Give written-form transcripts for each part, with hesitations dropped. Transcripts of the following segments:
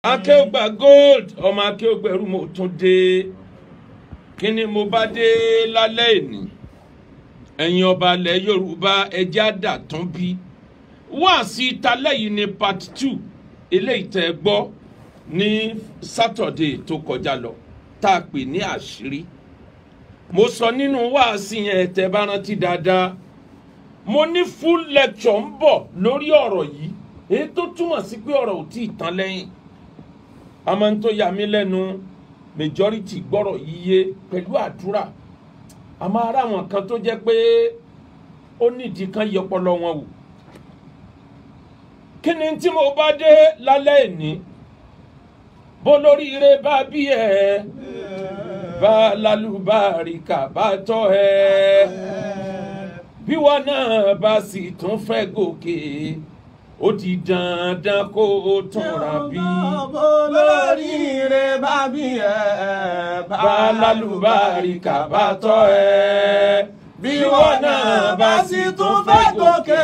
Akeugba Gold ọmọ Akeugberu mo tún dé kíni mo bá dé lálẹ́ ìní ẹ̀yin ọba ilẹ̀ Yorùbá ẹjẹ́ àdà tún bí wá sí talẹ́ yìí ní part 2 eléyìí tẹ́ gbọ́ ní Saturday tó kọjá lọ tá a pè ní àṣírí mo sọ nínú wáàsí yẹn tẹ́ bá rántí dáadáa mo ní full lecture ń bọ̀ lórí ọ̀rọ̀ yìí èyí tó túmọ̀ sí pé ọ̀rọ̀ ò tí ì tán lẹ́yìn àmọ́ n tó yà mí lẹ́nu majority gbọ́rọ̀ yíyé pẹ̀lú àdúrà àmọ́ ara wọn kan tó jẹ́ pé ó nídìí kan yọpọlọ wọn wò kí ni tí mo bá dé lálẹ́ ìní bó lórí ire bá bí ẹ bá lálùbáríkà bá tọ́ ẹ bí wọn náà bá sì tún fẹ́ gòkè ó di dandan kó o túnra bí. Olórí ire bá bí ẹ bá lálùbáríkà bá tọ́ ẹ. bí wọn náà bá sì tún fẹ́ gòkè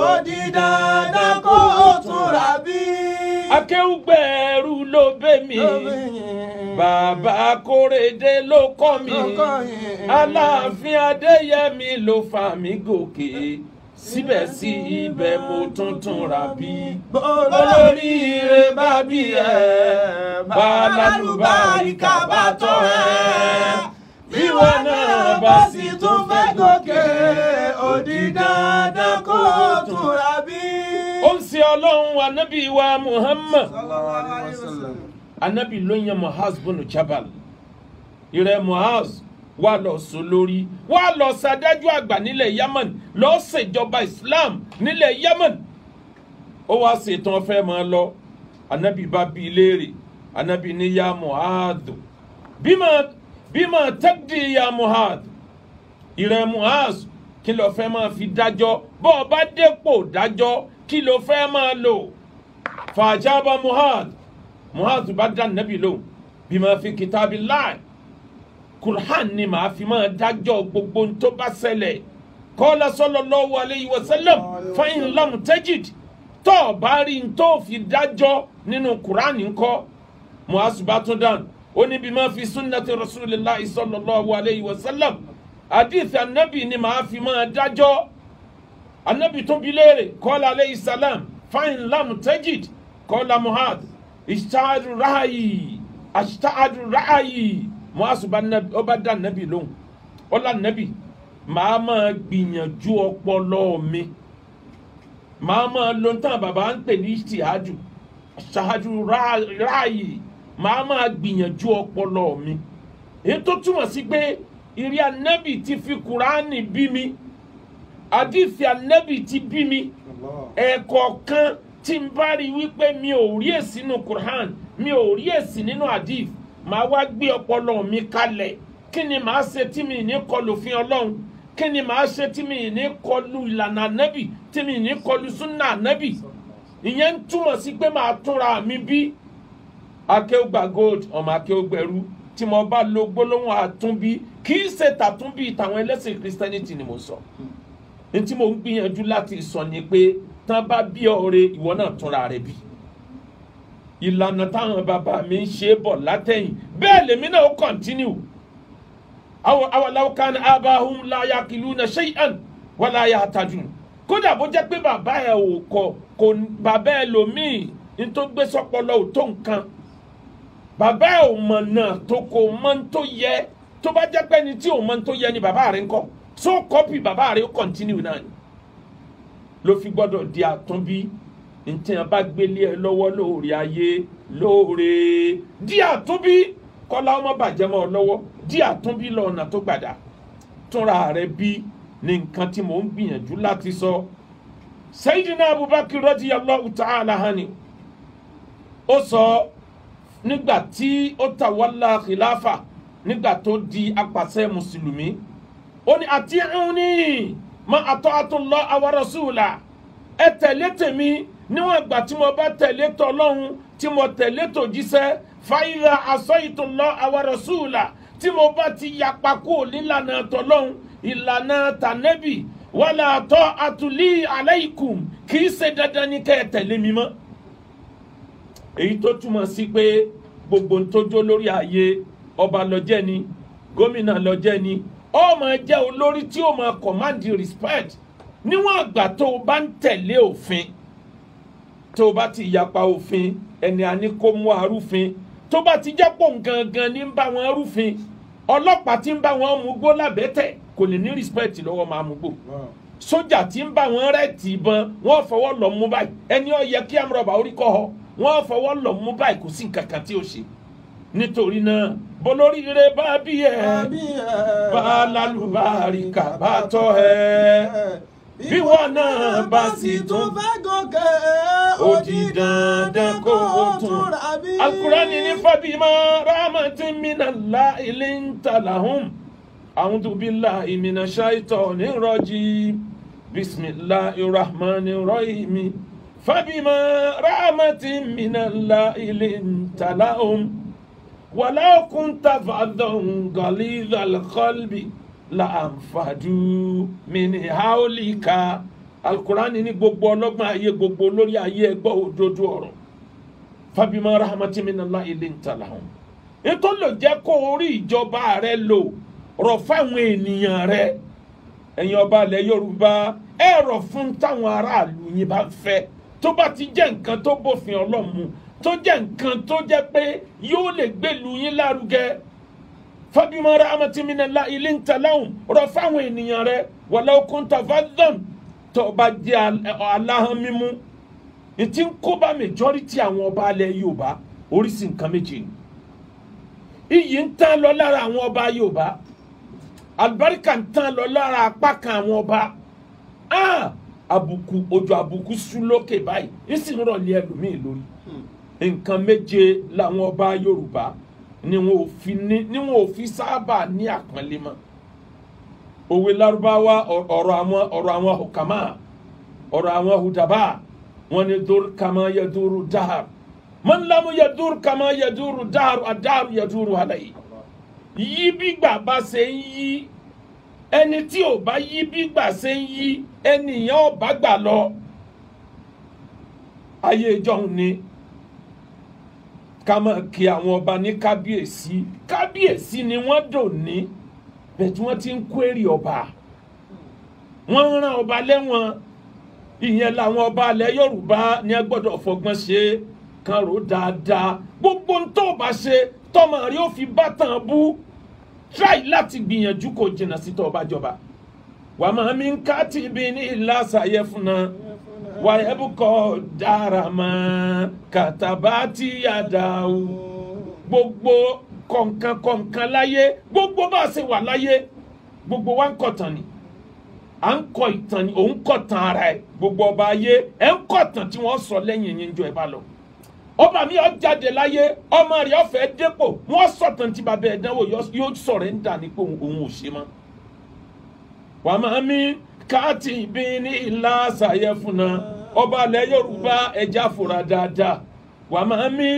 ó di dandan kó o túnra bí. Akeugberu ló bẹ́ mi bàbá Kórèdé ló kọ́ mi Aláàfin Adéyẹmí ló fà mí gòkè síbẹ̀síbẹ̀ mo tún ra bí. Olórí ire bá bí ẹ bá lálùbáríkà bá tọ́ ẹ bí wọn náà bá sì tún fẹ́ gòkè ó di dandan kó o túnra bí. Ó ń ṣe Ọlọ́run Ànábì wa Muhammad Ànábì ló yan Mu'az bunu Jabal ìrẹ Mu'az wá lọ sọ lórí wá lọ ṣàdájọ́ àgbà nílẹ̀ Yemen lọ ṣèjọba Islam nílẹ̀ Yemen ó wá ṣetán fẹ́ máa lọ Ànábì bá bi léèrè Ànábì ní ya Mu'az bímọ taqdi ya Mu'az ìrẹ Mu'az kí ló fẹ́ máa fi dájọ́ bó o bá dépò dájọ́ kí ló fẹ́ máa lò fàjábà Mu'az bá dá Ànábì lóhùn bímọ fi kitabillah Qur'an ni màá fi máa dájọ́ gbogbo tó bá ṣẹlẹ̀ qala sallallahu alayhi wa sallam fa in lam tajid tó bá rí n tó fi dájọ́ nínú Qur'an ńkọ́ Mu'az bá tún dáhùn ó ní bima fi sunnati rasulillahi sallallahu alayhi wa sallam hadith Ànábì ni màá fi máa dájọ́ Ànábì tún bi léèrè qala alayhi salam fa in lam tajid qala Mu'az ishtahadu ra'ayi Mu'az ọba dá Ànábì lóhùn ọlá Ànábì màá máa gbìyànjú ọpọlọ mi màá máa lo tán bàbá ń pè ní ìṣtìhádù ṣáájú ráàyè màá máa gbìyànjú ọpọlọ mi èyí tó túmọ̀ sí pé ìrì Ànábì ti fi Kùránì bí mi àdìsí Ànábì ti bí mi ẹ̀ẹ̀kọ̀ọ̀kan tí n bá rí wípé mi ò rí èsì nínú Kùránì mi ò rí èsì nínú àdìsí màá wá gbé ọpọlọ mi kalẹ̀ kí ni màá ṣe tí mi ní kọlù fi Ọlọ́run kí ni màá ṣe tí mi ní kọlù ìlànà Ànábì tí mi ní kọlù súnà Ànábì ìyẹn ń túmọ̀ sí pé màá túnra mi bí. Akeugba Gold ọmọ Akeugberu tí mo bá lo gbólóhùn àtúnbí kì í ṣe tàtúnbí tàwọn ẹlẹ́sìn Christianity ni mo sọ ní tí mo ń gbìyànjú láti sọ ni pé tán bá bí ọ̀rẹ́ ìwọ náà túnra rẹ bí ìlànà táwọn bàbá mi ń ṣe bọ̀ látẹ̀yìn bẹ́ẹ̀ lèmi náà ó kọ̀ntínú awalaw kana abahum la yaqiluna shay'an wala yahtadun kódà bó jẹ́ pé bàbá ẹ̀ ò kò bàbá ẹ̀ lòmíì ní tó gbé sọ́pọlọ ò tó nǹkan bàbá ẹ̀ ò mọ̀ náà tó kò mọ̀ tó yẹ tó bá jẹ́ pé ní tí ò mọ̀ tó yẹ ni bàbá rẹ̀ ń kọ́ so kọ́pì bàbá rẹ̀ ó kọ̀ntínú náà ni ló fi gbọ́dọ̀ di àtúnbí ntí a bá gbélé ẹ lọ́wọ́ lóore ayé lóore di àtúnbí kọ́lá ọmọ bàjẹ́ mọ́ ọ lọ́wọ́ di àtúnbí lọ́nà tó gbàdá túnra rẹ bí ní nǹkan tí mò ń gbìyànjú láti sọ. Sayyidina Abubakar radiyallahu ta'ala anhu ó sọ nígbà tí ó tawalla khilafa nígbà tó di apàṣẹ mùsùlùmí ó ní ati'uni ma ata'atullaha wa rasulahu ẹ tẹ̀lé tèmi níwọ̀n ìgbà tí mo bá tẹ̀lé tọlọ́hun tí mo tẹ̀lé tòjíṣẹ́ fàyíra asaytullaha wa rasulahu tí mo bá ti yapa kó nílànà tọlọ́hun ìlànà tànẹ́bì wala ta'atu li alaykum kì í ṣe dandan ní kẹ́ ẹ tẹ̀lé mi mọ́ èyí tó túmọ̀ sí pé gbogbo ń tójó lórí ayé ọba lọ́jẹ́ ni gómìnà lọ́jẹ́ ni ó máa jẹ́ olórí tí ó máa command respect níwọ̀n àgbà tó o bá ń tẹ̀lé òfin tó o bá ti yapa òfin ẹni àní kó mú arúfin tó bá ti jápọ̀ gangan ní bá wọn arúfin ọlọ́pàá tí ń bá wọn mú gbó lábẹ́tẹ̀ kò lè ní respect lọ́wọ́ máa mú gbó sójà tí ń bá wọn rẹ́ẹ̀tì ìbọn wọ́n fọwọ́ lọ mú báyìí ẹni ó yẹ kí amúrọ̀bà orí kọ́ ọ wọ́n fọwọ́ lọ mú báyìí kò sí nǹkan kan tí ó ṣe nítorí náà bolóríire bá bí ẹ bá lálùbáríkà bá tọ́ ẹ bí wọn náà bá sì tún fẹ́ gòkè ó di dandan kó o tún Al-Qur'ani ní fabima rahmatin minallahi linta lahum a'udhu billahi minash shaitonir rajim bismillahir rahmanir rahim fabima rahmatin minallahi linta lahum walau kunta faddan ghalidhal qalbi la anfadu min haulika Al-Qur'ani ní gbogbo ọlọ́gbọ́n ayé gbogbo lórí ayé ẹgbọ́ òdodo ọ̀rọ̀ fabima rahmatin minallahi linta lahum ètò ló jẹ́ kó orí ìjọba rẹ lò rọ̀ fáwọn ènìyàn rẹ ẹ̀yin ọba ilẹ̀ Yorùbá ẹ rọ̀ fún táwọn aráàlú yín bá fẹ́ tó bá ti jẹ́ nǹkan tó bófin Ọlọ́run mu tó jẹ́ nǹkan tó jẹ́ pé yóò lè gbèlú yín lárugẹ fabima rahmatin minallahi linta lahum rọ̀ fáwọn ènìyàn rẹ walau kunta faddan tó bá jẹ́ aláhàn mímú ìtí ń kó bá majority àwọn ọba alẹ́ Yorùbá oríṣi nǹkan méjì ni iyì ń tán lọ lára àwọn ọba Yorùbá àlùbáríkà ń tán lọ lára apá kan àwọn ọba àbùkù ojú àbùkù sú lókè báyìí ìsìn rọ̀lẹ́ ẹlòmíì lórí nǹkan méje làwọn ọba Yorùbá ni wọn ò fi sábà ní àpọ́nlé mọ́ òwe Lárúbáwá ọ̀rọ̀ àwọn hukama ọ̀rọ̀ àwọn hudaba wọn ni dur kama yaduru dahar man lam yadur kama yaduru dahar adahar yaduru alayhi yí bígbà bá ṣe ń yí ẹni tí ò bá yí bígbà ṣe ń yí ẹnìyàn ò bá gbà lọ ayé ìjọhún ni ká máa kí àwọn ọba ní kábíyèsí ni wọ́n dò ní bẹ́ẹ̀ tí wọ́n ti ń kwérì ọba wọ́n ń rán ọba lẹ́wọ̀n ìyẹn làwọn ọba alẹ́ Yorùbá ní ẹ gbọ́dọ̀ fọgbọ́n ṣe kan rò dáadáa gbogbo ń tó bá ṣe tọmọ rí ó fi bátàn bú try láti gbìyànjú kò jìnnà sí tó bá jọba wà máa mi ń ká tìbí ní ìlà ṣàyẹ fún náà wà ẹ bú kọ dára mọ́ kàtàbá tí yà dá o gbogbo kọ̀ǹkan láyé gbogbo bá ṣe wà láyé gbogbo wa ń kọ̀tàn ni à ń kọ ìtàn ni òun kọ̀tàn ara ẹ̀ gbogbo ọba ayé ẹ̀ ń kọ̀tàn tí wọ́n sọ lẹ́yìn yín jọ ẹ̀ bá lọ ọba mi ó jáde láyé ọmọ rẹ̀ ó fẹ́ dépò wọ́n sọ̀tàn tí bàbá ẹ̀ dánwò yóò sọ̀rọ̀ ẹ̀ ń dà ní pé òun ò ṣe mọ́ wà máa mi káàtì bí ní ìlà ṣàyẹ fún náà ọba ilẹ̀ Yorùbá ẹja fòrà dáadáa wà máa mi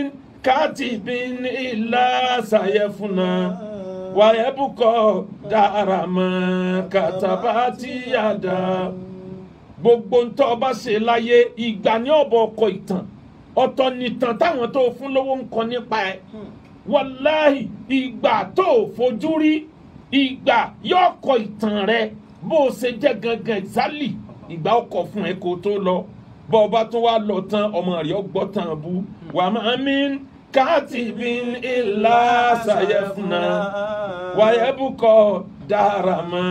káàtì bí ní ìlà ṣàyẹ fún náà wà ẹ bùkọ́ dára mọ́ kàtàbá tí yà dá gbogbo ń tọ́ ọba ṣe láyé ìgbà ní ọ̀bọ̀ ọkọ̀ ìtàn ọ̀tọ̀ nìtàn táwọn tó fún lówó ń kọ nípa ẹ̀ wàláhì ìgbà tó fojú rí ìgbà yóò kọ ìtàn rẹ bó o ṣe jẹ́ gangan ìsálì ìgbà ọkọ̀ fún ẹ kó tó lọ bọ́ ọba tó wá lọ tán ọmọ rẹ̀ ọgbọ́ tán bú wà máa mi káàtìbí ìlà ṣàyẹ̀fúnà wàyẹ̀bùkọ̀ dára mọ́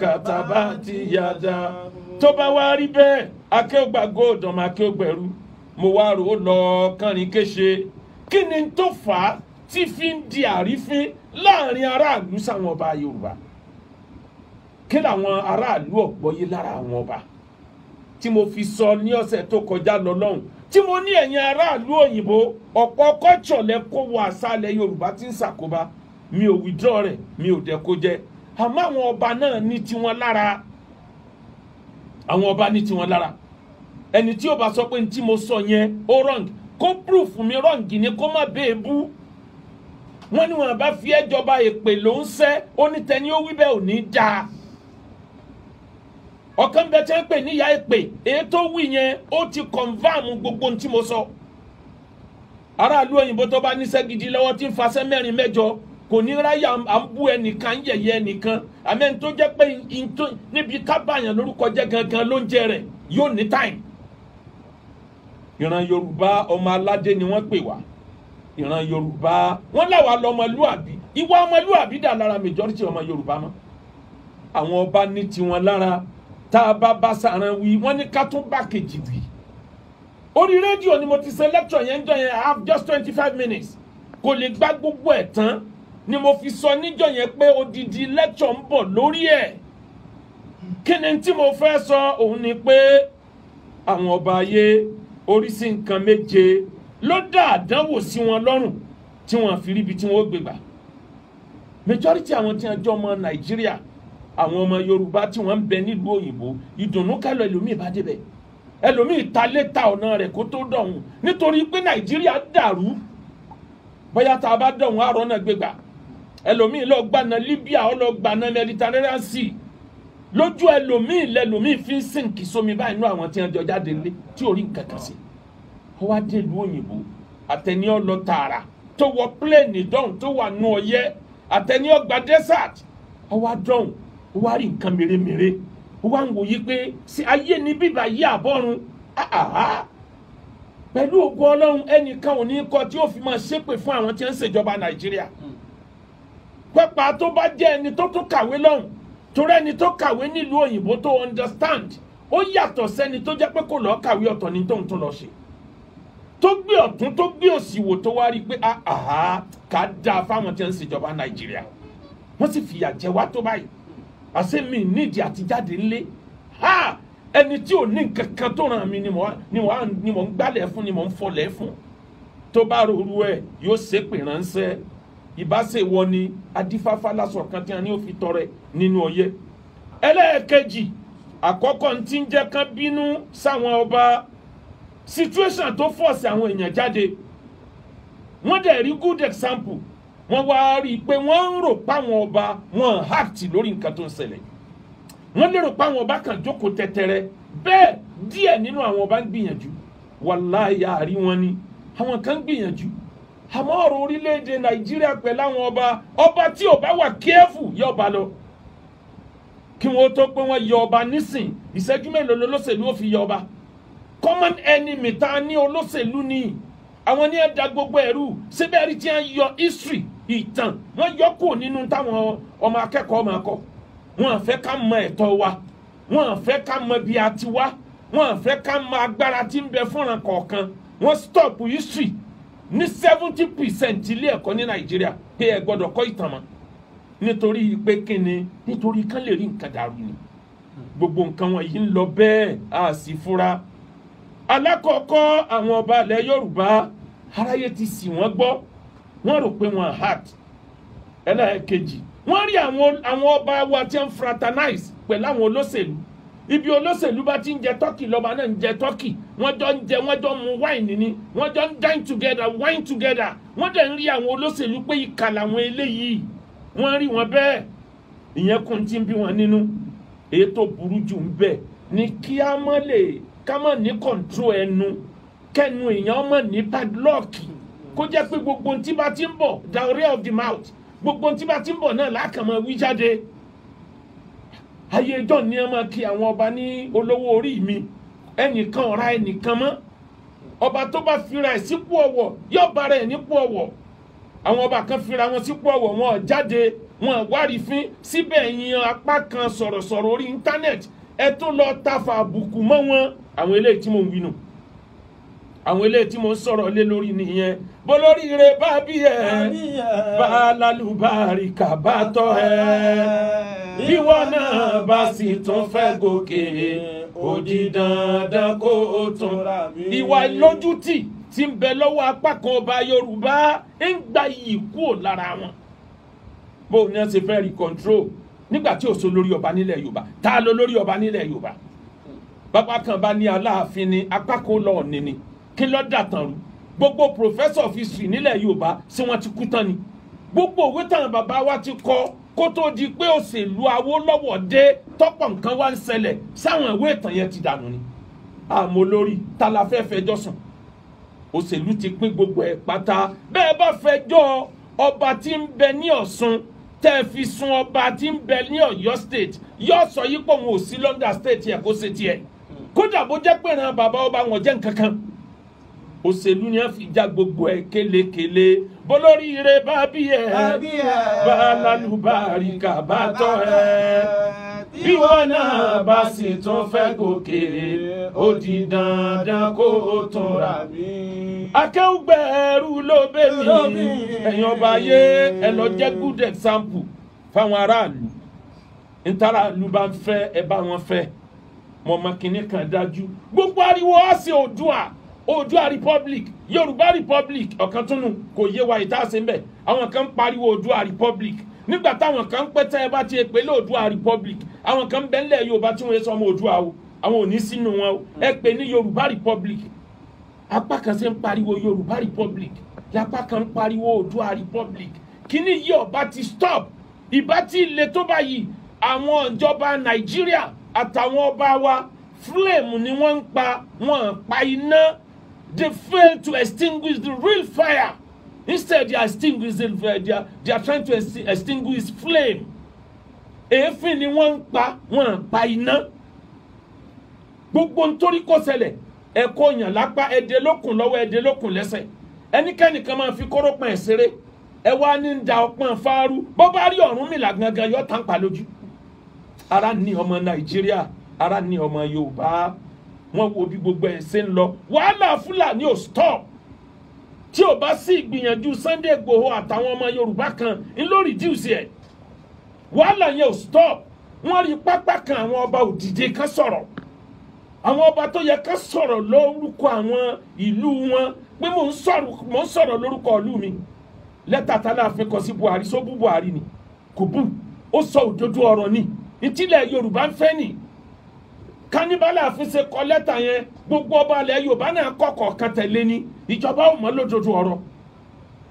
kàtàbá ti yàda tó bá wá rí bẹ́ẹ̀ akéwògbà góòdùn akéwògbẹ̀rú mo wá rò ó lọ kánrin kéṣe kí ni tó fà á tí fi ń di àrífín láàrin aráàlú sáwọn ọba Yorùbá kí làwọn aráàlú ọ̀gbọ́yé lára àwọn ọba tí mo fi sọ ní ọ̀sẹ̀ tó kọjá lọ lọ́hùn tí mo ní ẹ̀yin aráàlú òyìnbó ọ̀pọ̀ kọ́tsọ̀lẹ̀ kó wọ àṣàlẹ̀ Yorùbá tí ń ṣàkóbá mi ò withdraw rẹ̀ mi ò dẹ̀ kó jẹ́ àmọ́ àwọn ọba náà ní tiwọn lára àwọn ọba ní tiwọn lára ẹni tí ó bá sọ pé ní tí mo sọ yẹn ó wrong kó proof mi wrong ni kó má bẹ́ẹ̀ bú wọ́n ní wọn bá fi ẹjọba èpè ló ń sẹ́ ó ní tẹni ó wí bẹ́ẹ̀ ò ní dáa ọ̀kan bẹ tẹ́ ń pè níyà èpè èyí tó wí yẹn ó ti confam gbogbo ohun tí mo sọ aráàlú òyìnbó tó bá níṣẹ́ gidi lọ́wọ́ tí ń faṣẹ́ mẹ́rin mẹ́jọ kò ní ráyà à ń bú ẹnìkan yẹ̀yẹ́ ẹnìkan àmẹ́ni tó jẹ́ pé níbi kábàyàn lórúkọ jẹ́ gangan ló ń jẹ rẹ̀ yóò ní táìm. ìran Yorùbá ọmọ aládé ni wọ́n pè wá ìran Yorùbá wọ́n láwa lọ́mọlúàbí ìwà ọmọlúàbí dà lára majority ọmọ Yorùbá mọ́ àwọn ọba ní tiwọn lára tá a bá sàrán wí wọ́n ní ká tún bá kejì wí. orí rédíò ni mo ti ṣe lecture yẹn jọ yẹn I have just 25 minutes kò lè gbá gbogbo ẹ̀ tán ni mo fi sọ níjọ yẹn pé odidi lecture ń bọ̀ lórí ẹ̀. kí ni tí mo fẹ́ sọ òun ni pé àwọn ọba ayé oríṣi nǹkan méje ló dá àdánwò sí wọn lọ́rùn tí wọ́n fi ríbi tí wọ́n gbé gbà. majority àwọn tí wọ́n jọ ọmọ Nàìjíríà àwọn ọmọ Yorùbá tí wọ́n ń bẹ nílùú òyìnbó ìdùnnú kálọ̀ ẹlòmíì bá débẹ̀ ẹlòmíì ta létà ọ̀nà rẹ̀ kó tó dọ̀hún nítorí pé Nàìjíríà dàrú bóyá tá a bá dọ̀hún àrọ́ náà gbégbà ẹlòmíì lọ gbaná Libya ó lọ gbaná Mediterranean Sea lójú ẹlòmíì lẹlòmíì fi ń sìnkì sómi báyìí nú àwọn tí wọ́n jọ jáde lé tí ò rí nǹkan kan sí ó wá dé ìlú òyìnbó àtẹni ọlọ tààrà tó wọ pléènì dọ̀hún tó wà nú ọyẹ́ àtẹni ọgbà desert ó wá dọ̀hún ó wá rí nǹkan mèremère ó wá ń wòye pé sí ayé ní bíbá yí àbọ̀run pẹ̀lú ògo Ọlọ́run ẹnìkan ò ní kọ tí ó fi máa ṣépè fún àwọn tí ń ṣèjọba Nàìjíríà pẹ́pà tó bá jẹ́ ẹni tó tún kàwé lọ́hùn torí ẹni tó kàwé nílùú òyìnbó tó understand ó yàtọ̀ sẹ́ni tó jẹ́ pé kò lọ́ọ́ kàwé ọ̀tọ̀ ní tóun tó lọ ṣe tó gbé ọ̀tún tó gbé òsì wò tó wá rí i pé ká dáa fáwọn tí ń ṣèjọba Nàìjíríà wọ́n sì fìyà jẹ wá tó báyìí àṣẹ mi nídìí àti jáde ńlé ẹni tí ò ní nǹkan kan tó ràn mí ni mò ń gbálẹ̀ fún ni mò ń fọlẹ̀ fún tó bá rorú ẹ̀ yóò ṣépè ránṣẹ́ ìbáṣe wọ ni adífáfá lásọ kan tí a ní ó fi tọrẹ nínú ọyẹ́. ẹlẹ́ẹ̀kejì àkọ́kọ́ tí ń jẹ́ kán bínú sáwọn ọba situation tó fọ̀ọ̀sì àwọn èèyàn jáde wọ́n dẹ̀ rí good example wọ́n wá rí i pé wọ́n ń rò páwọn ọba wọn act lórí nǹkan tó ń ṣẹlẹ̀ wọ́n lérò páwọn ọba kan jókòó tẹ́tẹ́rẹ́ bẹ́ẹ̀ díẹ̀ nínú àwọn ọba ń gbìyànjú wàláhì àárí wọn ni àwọn kan ń gbìyànjú àmọ́ ọ̀rọ̀ orílẹ̀-èdè Nàìjíríà pẹ̀lú àwọn ọba tí ò bá wà careful yọ ọba lọ kí wọ́n tó pé wọ́n yọ ọba nísìn ìṣẹ́jú mélòó lolóṣèlú ó fi yọ ọba common enemy tá ní olóṣèlú ni àwọn ní ẹ̀dá gbogbo ẹ̀rú síbẹ̀ rí tí wọ́n yọ history ìtàn wọ́n yọ kù nínú táwọn ọmọ akẹ́kọ̀ọ́ máa kọ́ wọ́n fẹ́ ká mọ ẹ̀tọ́ wa wọ́n fẹ́ ká mọ bí a ti wá wọ́n fẹ́ ká mọ agbára tí ń bẹ fúnra kọ̀ọ̀kan wọ́n stop history ní 70% ilé ẹ̀kọ́ ní Nàìjíríà pé ẹ gbọ́dọ̀ kọ́ ìtàn mọ́ nítorí pé kíni nítorí kán lè rí nǹkan dàrú ni gbogbo nǹkan wọn yìí ń lọ bẹ́ẹ̀ a sì fura. alákọ̀ọ́kọ́ àwọn ọba ilẹ̀ Yorùbá aráyé ti sì wọ́n gbọ́ wọ́n rò pé wọ́n hard. ẹlẹ́ẹ̀kejì wọ́n rí àwọn ọba wa tí ń fraternize pẹ̀lú àwọn olóṣèlú ibi olóṣèlú bá ti ń jẹ tọ́kì lọ́ba náà ń jẹ tọ́kì wọ́n jọ ń jẹ wọ́n jọ mu wáìnì ni wọ́n jọ ń dine together wine together wọ́n dẹ̀ ń rí àwọn olóṣèlú pé ìkà làwọn eléyìí wọ́n rí wọn bẹ́ẹ̀ ìyẹn kún tí ń bí wọn nínú èyí tó burú jù ń bẹ ni kí a mọ̀ ní control ẹnu kẹnu èèyàn mọ̀ ní padlock kó jẹ́ pé gbogbo tí bá ti ń bọ̀ diarrhea of the mouth gbogbo tí bá ti ń bọ̀ náà lákàmọ́ wí jáde. ayé ìjọ ni ẹ máa kí àwọn ọba ní olówó orí mi ẹnìkan ọ̀ra ẹnìkan mọ́ ọba tó bá fira ẹ̀ sípò ọ̀wọ̀ yóò bára ẹ̀ nípò ọ̀wọ̀ àwọn ọba kan fira wọn sípò ọ̀wọ̀ wọn jáde wọn wárí fín síbẹ̀ yín apá kan sọ̀rọ̀sọ̀rọ̀ orí íńtánẹ́ẹ̀tì ẹ tó lọ tafa àbùkù mọ́ wọn àwọn eléyìí tí mo ń wínú àwọn eléyìí tí mo ń sọ̀rọ̀ lé lórí nìyẹn bolórí rẹ bá bí ẹ bá lálùbáríkà bá tọ́ ẹ bí wọn náà bá sì tún fẹ́ gòkè ó di dandan kó o tún ra mi. ìwà ìlójútì tí ń bẹ lọ́wọ́ apá kan ọba Yorùbá ń gba iyì kúrò lára wọn bó ní ẹ ṣe fẹ́ rí control nígbà tí ò so lórí ọba nílẹ̀ Yorùbá ta ló lórí ọba nílẹ̀ Yorùbá bàbá kan bá ní Aláàfin ni apá kan lọ ọ̀nì ni kí ló dàtàn rú gbogbo professor of history nílẹ̀ Yorùbá sí wọn ti kú tán ni gbogbo òwe táwọn bàbá wa ti kọ kó tó di pé òṣèlú Awólọ́wọ̀ dé tọ́pọ̀ nǹkan wá ń ṣẹlẹ̀ sáwọn ìwé ìtàn yẹn ti dànù ni àmọ́ lórí ta la fẹ́ fẹjọ́ sùn òṣèlú ti pín gbogbo ẹ̀ pátá bẹ́ẹ̀ bá fẹjọ́ ọba tí ń bẹ ní Ọ̀ṣun tẹ́ fi sun ọba tí ń bẹ ní Ọ̀yọ́ state yóò sọ yí pé òun ò sí London state yẹ kó ṣe tiẹ̀ kódà bó jẹ́ pé ìran bàbá ọba wọn jẹ́ nǹkan kan òṣèlú ni wọ́n fi já gbogbo ẹ̀ kélekèle bólórí ire bá bí ẹ bá lálùbáríkà bá tọ́ ẹ bí wọn náà bá sì tún fẹ́ gòkè ó di dandan kó o tún rà mí. Akéwùgbẹ̀rù ló bẹ́ mi ẹ̀yin ọba ayé ẹ lọ jẹ́ good example fáwọn aráàlú ntàràlú bá ń fẹ́ ẹ bá wọn fẹ́ mọ̀mọ́ kìíní kan dájú gbogbo ariwo ọ̀sẹ̀ Oòduà Republic Yorùbá Republic ọ̀kan tún nù kò yé wa ìta ṣe ń bẹ̀ àwọn kan ń pariwo Oòduà Republic nígbà táwọn kan ń pẹ́tẹ́ ẹ bá ti pè lé Oòduà Republic àwọn kan ń bẹ́ńlẹ̀ Yorùbá tí wọ́n sọ ọmọ Oòduà o àwọn ò ní sínú wọn o ẹ pè ní Yorùbá Republic apá kan ṣe ń pariwo Yorùbá Republic lápá kan ń pariwo Oòduà Republic kíní yìí ọba ti stop ìbá tí ilé tó báyìí àwọn ìjọba Nàìjíríà àtàwọn ọba wa flame ni wọ́n ń pa wọ́n pa iná. They fail to extinguish the real fire. Instead, they are trying to extinguish flame. Èéfín ni wọ́n pa iná. Gbogbo nítorí kó ṣẹlẹ̀ ẹ̀kọ́ yàn lápá ẹ̀dẹ̀ lókun lọ́wọ́ ẹ̀dẹ̀ lókun lẹ́sẹ̀. Ẹnikẹ́ni kan máa fi kórópọ̀n ṣeré. Ẹ wá ní da ọpọ́n fáárú. Bó bá rí Ọ̀rúnmìlà gangan yóò tán pa lójú. Ara ní ọmọ Nàìjíríà, ara ní ọmọ Yorùbá. Wọ́n wo bí gbogbo ẹ̀ ṣe ń lọ wàhálà Fúlàní ò stop tí ò bá sí ìgbìyànjú Sunday Igboho àtàwọn ọmọ Yorùbá kan ń ló reduce ẹ̀ wàhálà yẹn ò stop wọ́n rí pápá kan àwọn ọba òdìdé kan sọ̀rọ̀ àwọn ọba tó yẹ ká sọ̀rọ̀ lórúkọ àwọn ìlú wọn pé mò ń sọ̀rọ̀ lórúkọ ìlú mi lẹ́tà tálàfin kọ sí Buhari sóbú Buhari ni kò bù ó sọ òdodo ọ̀rọ̀ ni ìtìlẹ̀ Yorùbá ń fẹ́ ni Kánibálà fi ṣe kọ lẹ́tà yẹn gbogbo ọba ilẹ̀ Yorùbá náà kọ̀kọ̀ kan tẹ̀lé ní ìjọba ò mọ̀ lódodo ọ̀rọ̀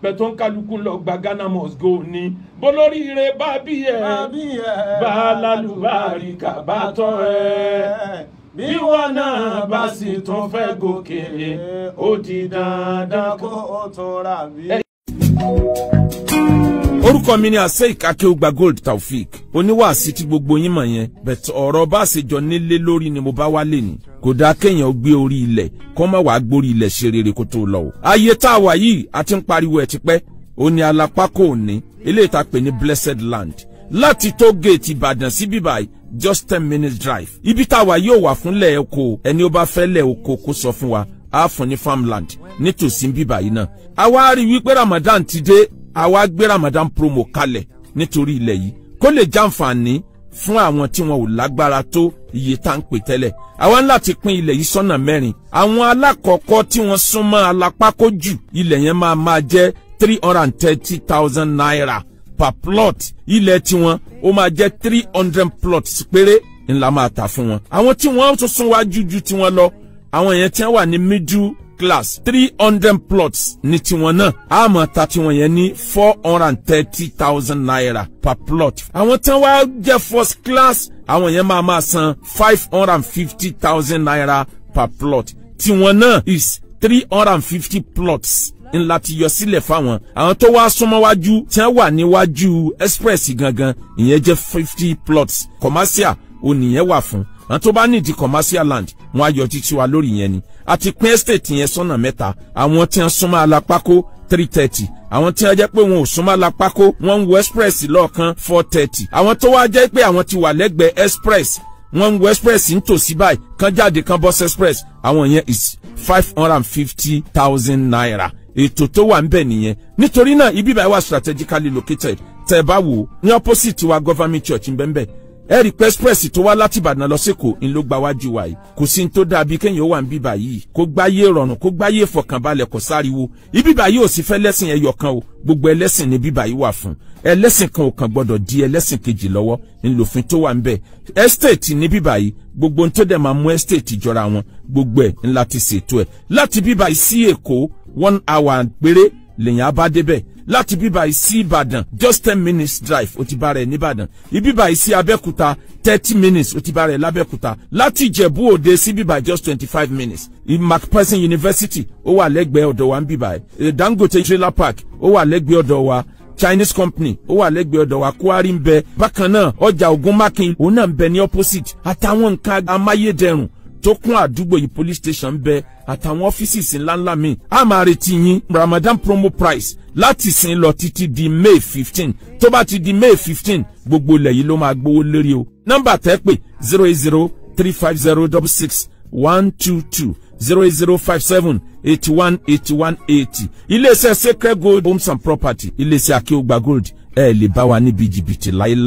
bẹ̀tọ̀ ń kálukú lọ gba Ghana must go ni bólórí ire bá bí ẹ bá lálùbáríkà bá tọ́ ẹ bí wọn náà bá sì tún fẹ́ gòkè ó di dandan kó o tún rà mí. Orúkọ mi ni Sheikh Akeugba Gold Taofeek oníwàásí tí gbogbo yín mọ̀ yẹn bẹ̀t ọ̀rọ̀ bá ṣe jọ nílé lórí ni mo bá wá lé ní kò dáa kéèyàn gbé orí ilẹ̀ kó má wàá gbórí ilẹ̀ ṣe rere kó tó lọ o. Ayé tá a wà yìí a ti ń pariwo ẹ̀ tipẹ́ ó ní alápákó òní eléyìí tá a pè ní blessed land láti tó gate Ìbàdàn sí bíbáyìí just 10 minutes drive. Ibi tá a wà yóò wà fúnlẹ̀ oko ẹni ó bá fẹ́ lẹ̀ oko kó sọ fún wa á fún ní farmland nítòsí bíbáyìí náà. Àwa rí wípé Ramadan ti dé àwa gbé Ramadan promo kalẹ̀ nítorí ilẹ̀ yìí kó lè jàǹfààní fún àwọn tí wọn ò lágbára tó iye tá ń pè tẹ́lẹ̀. Àwa ń láti pín ilẹ̀ yìí sọ́nà mẹ́rin. Àwọn alákọ̀ọ́kọ́ tí wọ́n súnmọ́ alápákó jù ilẹ̀ yẹn máa jẹ́ 330,000 naira per plot. Ilẹ̀ tiwọn ó máa jẹ́ 300 plots péré ńlá máa tà fún wọn. Àwọn tí wọ́n tún sún wájú ju tiwọn lọ àwọn yẹn tí wọ́n wà ní middle class 300 plots ní tiwọn náà a máa ta tiwọn yẹn ní 430,000 naira per plot. Àwọn tí wọ́n wá jẹ́ first class àwọn yẹn máa san 550,000 naira per plot. Tiwọn náà is 350 plots ńlá ti yọ sílẹ̀ fáwọn. Àwọn tó wá súnmọ́ wájú tí wọ́n wà níwájú express gangan ìyẹn jẹ́ 50 plots commercial ònìyẹn wà fún. Àwọn tó bá nídìí commercial land wọn á yọ títí wa lórí yẹn ni. Àti pín estate yẹn sọ́nà mẹ́ta. Àwọn tí wọ́n súnmọ́ alápákó 330. Àwọn tí wọ́n jẹ́ pé wọn ò súnmọ́ alápákó wọ́n ń wo express lọ́ọ̀kan 430. Àwọn tó wá jẹ́ pé àwọn ti wà lẹ́gbẹ̀ẹ́ express wọ́n ń wo express nítòsí báyìí kan jáde kan bọ́s express àwọn yẹn is 550,000 naira. Ètò tó wà ńbẹ̀ nìyẹn. Nítorí náà ibi báyìí wà strategically located. Tẹ́ bá wò ní opposite wa government church ńbẹ̀ ẹ̀rí pé express tó wá láti Ìbàdàn lọ sẹ́kọ̀ọ́ ń ló gba wájú wa yìí kò sí ní tó dàbí kéèyàn wà ń bíbà yìí kó gbáyé rọrùn kó gbáyé fọkànbalẹ̀ kó sáriwo ibíbà yìí ò sì fẹ́ lẹ́sìn ẹyọ kan o gbogbo ẹlẹ́sìn ní bíbà yìí wà fún ẹlẹ́sìn kan ò kàn gbọ́dọ̀ di ẹlẹ́sìn kejì lọ́wọ́ ńlòfin tó wà ń bẹ̀ estate ní bíbà yìí gbogbo ń tó dẹ̀ máa mú estate jọra wọn gbogbo ẹ̀ ńlá ti ṣètò ẹ̀ láti bíbà yìí sí Èkó 1 hour péré lèyàn á bá débẹ̀ láti bíbà yìí sí Ìbàdàn just 10 minutes drive ó ti bá rẹ̀ níbàdàn ibíbà yìí sí Abẹ́òkúta 30 minutes ó ti bá rẹ̀ lábẹ́òkúta láti Ìjẹ̀bú Òde sí bíbà just 25 minutes Macpherson University ó wà lẹ́gbẹ̀ẹ́ ọ̀dọ̀ wa ń bí báyìí. Dangote Trailer Park ó wà lẹ́gbẹ̀ẹ́ ọ̀dọ̀ wa. Chinese company ó wà lẹ́gbẹ̀ẹ́ ọ̀dọ̀ wa. Quarry ń bẹ. Bákan náà ọjà Ògúnmákin òun náà ń bẹ ní opposite. Àtàwọn nǹkan amáyédẹrùn tó kún àdúgbò yìí, police station ń bẹ àtàwọn ọ́fíìsì ńláńlá míì. A máa retí yín. Ramadan promo price láti sin lọ títí di May 15. Tó bá ti di May 15 gbogbo ilẹ̀ yìí ló máa gbówó lérí o. Nọ́mbà tẹ́ pè 08035066122 08057818180. Iléeṣẹ́ Sacred Gold Homes and Property, iléeṣẹ́ Akeogba Gold, ẹ lè bá wa níbi jìbìtì láéláé.